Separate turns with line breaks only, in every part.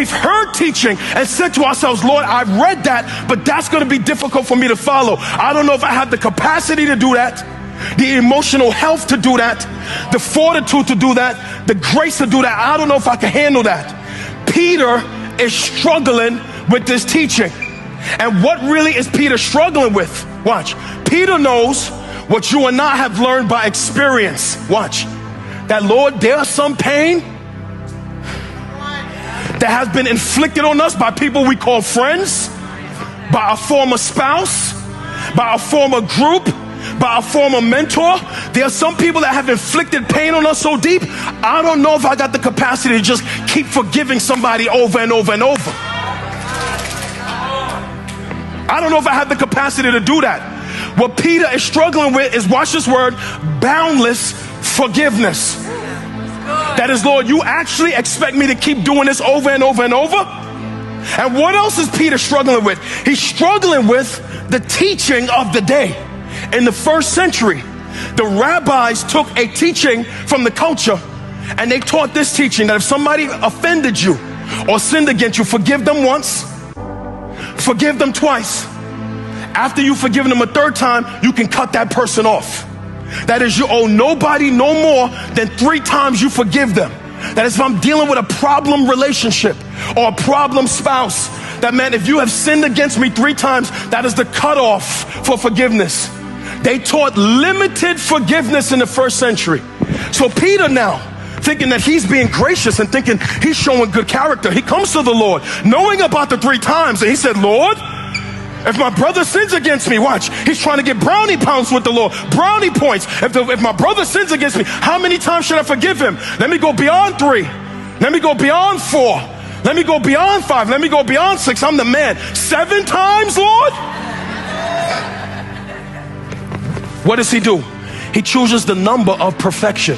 We've heard teaching and said to ourselves, Lord, I've read that, but that's going to be difficult for me to follow. I don't know if I have the capacity to do that, the emotional health to do that, the fortitude to do that, the grace to do that. I don't know if I can handle that. Peter is struggling with this teaching. And what really is Peter struggling with? Watch. Peter knows what you and I have learned by experience. Watch. That, Lord, there's some pain that has been inflicted on us by people we call friends, by a former spouse, by a former group, by a former mentor. There are some people that have inflicted pain on us so deep, I don't know if I got the capacity to just keep forgiving somebody over and over and over. I don't know if I have the capacity to do that. What Peter is struggling with is, watch this word, boundless forgiveness. That is, Lord, you actually expect me to keep doing this over and over and over? And what else is Peter struggling with? He's struggling with the teaching of the day. In the first century, the rabbis took a teaching from the culture and they taught this teaching that if somebody offended you or sinned against you, forgive them once, forgive them twice. After you've forgiven them a third time, you can cut that person off. That is, you owe nobody no more than 3 times you forgive them. That is, if I'm dealing with a problem relationship or a problem spouse, that meant if you have sinned against me 3 times, that is the cutoff for forgiveness. They taught limited forgiveness in the first century. So Peter now, thinking that he's being gracious and thinking he's showing good character, he comes to the Lord knowing about the 3 times, and he said, Lord, if my brother sins against me, watch, he's trying to get brownie points with the Lord, brownie points. If my brother sins against me, how many times should I forgive him? Let me go beyond 3. Let me go beyond 4. Let me go beyond 5. Let me go beyond 6. I'm the man. 7 times, Lord? What does he do? He chooses the number of perfection.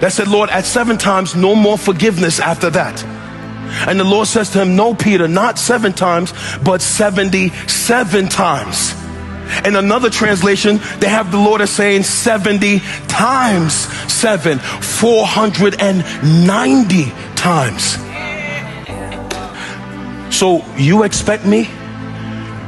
That said, Lord, at 7 times, no more forgiveness after that. And the Lord says to him, no, Peter, not 7 times, but 77 times. In another translation, they have the Lord as saying 70 times 7, 490 times. So you expect me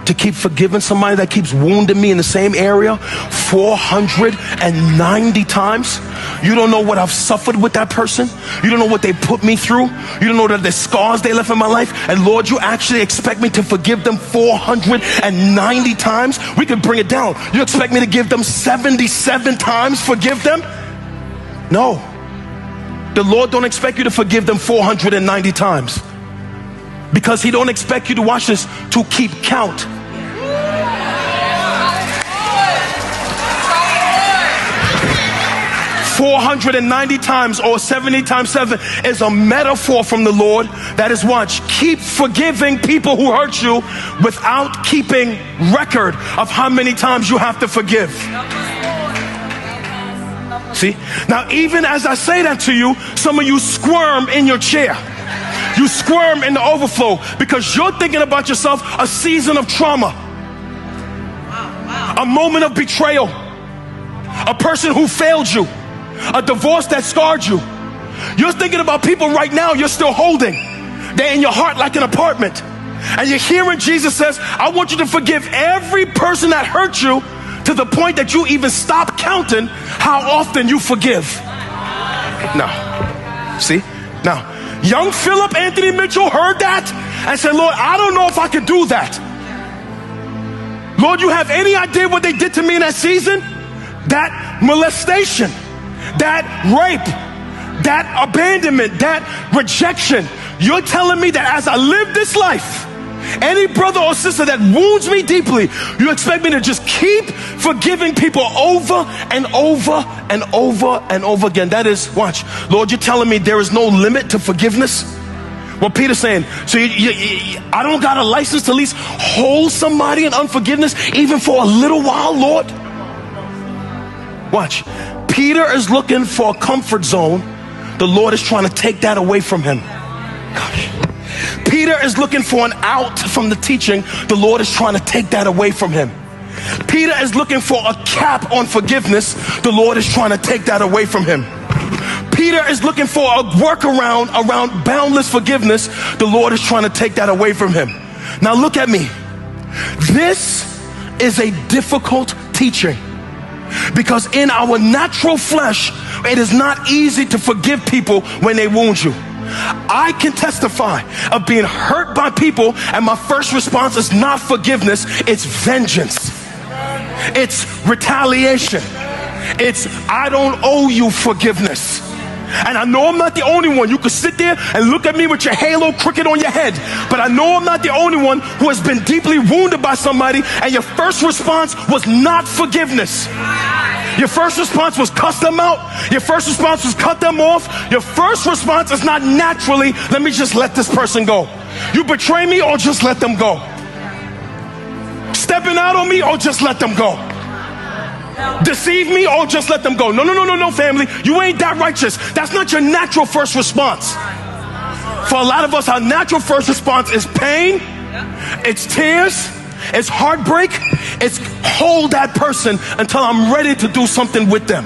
to keep forgiving somebody that keeps wounding me in the same area 490 times? You don't know what I've suffered with that person. You don't know what they put me through. You don't know the scars they left in my life. And Lord, you actually expect me to forgive them 490 times? We can bring it down. You expect me to give them 77 times, forgive them? No. The Lord don't expect you to forgive them 490 times. Because he don't expect you to, watch this, to keep count. 490 times or 70 times 7 is a metaphor from the Lord. That is, watch, keep forgiving people who hurt you without keeping record of how many times you have to forgive. See? Now, even as I say that to you, some of you squirm in your chair. You squirm in the overflow because you're thinking about yourself, a season of trauma, a moment of betrayal, a person who failed you, a divorce that scarred you. You're thinking about people right now you're still holding. They're in your heart like an apartment. And you're hearing Jesus says, I want you to forgive every person that hurt you, to the point that you even stop counting how often you forgive. Now, see? Now, young Philip Anthony Mitchell heard that and said, Lord, I don't know if I could do that. Lord, you have any idea what they did to me in that season? That molestation, that rape, that abandonment, that rejection. You're telling me that as I live this life, any brother or sister that wounds me deeply, you expect me to just keep forgiving people over and over and over and over again? That is, watch, Lord, you're telling me there is no limit to forgiveness? What Peter's saying, so I don't got a license to at least hold somebody in unforgiveness even for a little while, Lord? Watch, Peter is looking for a comfort zone. The Lord is trying to take that away from him. Gosh. Peter is looking for an out from the teaching. The Lord is trying to take that away from him. Peter is looking for a cap on forgiveness. The Lord is trying to take that away from him. Peter is looking for a workaround around boundless forgiveness. The Lord is trying to take that away from him. Now look at me. This is a difficult teaching, because in our natural flesh, it is not easy to forgive people when they wound you. I can testify of being hurt by people, and my first response is not forgiveness, it's vengeance. It's retaliation. It's, I don't owe you forgiveness. And I know I'm not the only one. You could sit there and look at me with your halo crooked on your head, but I know I'm not the only one who has been deeply wounded by somebody, and your first response was not forgiveness. Your first response was cuss them out. Your first response was cut them off. Your first response is not naturally, let me just let this person go. You betray me, or just let them go. Stepping out on me, or just let them go. Deceive me, or just let them go. No, family. You ain't that righteous. That's not your natural first response. For a lot of us, our natural first response is pain. It's tears. It's heartbreak. It's hold that person until I'm ready to do something with them.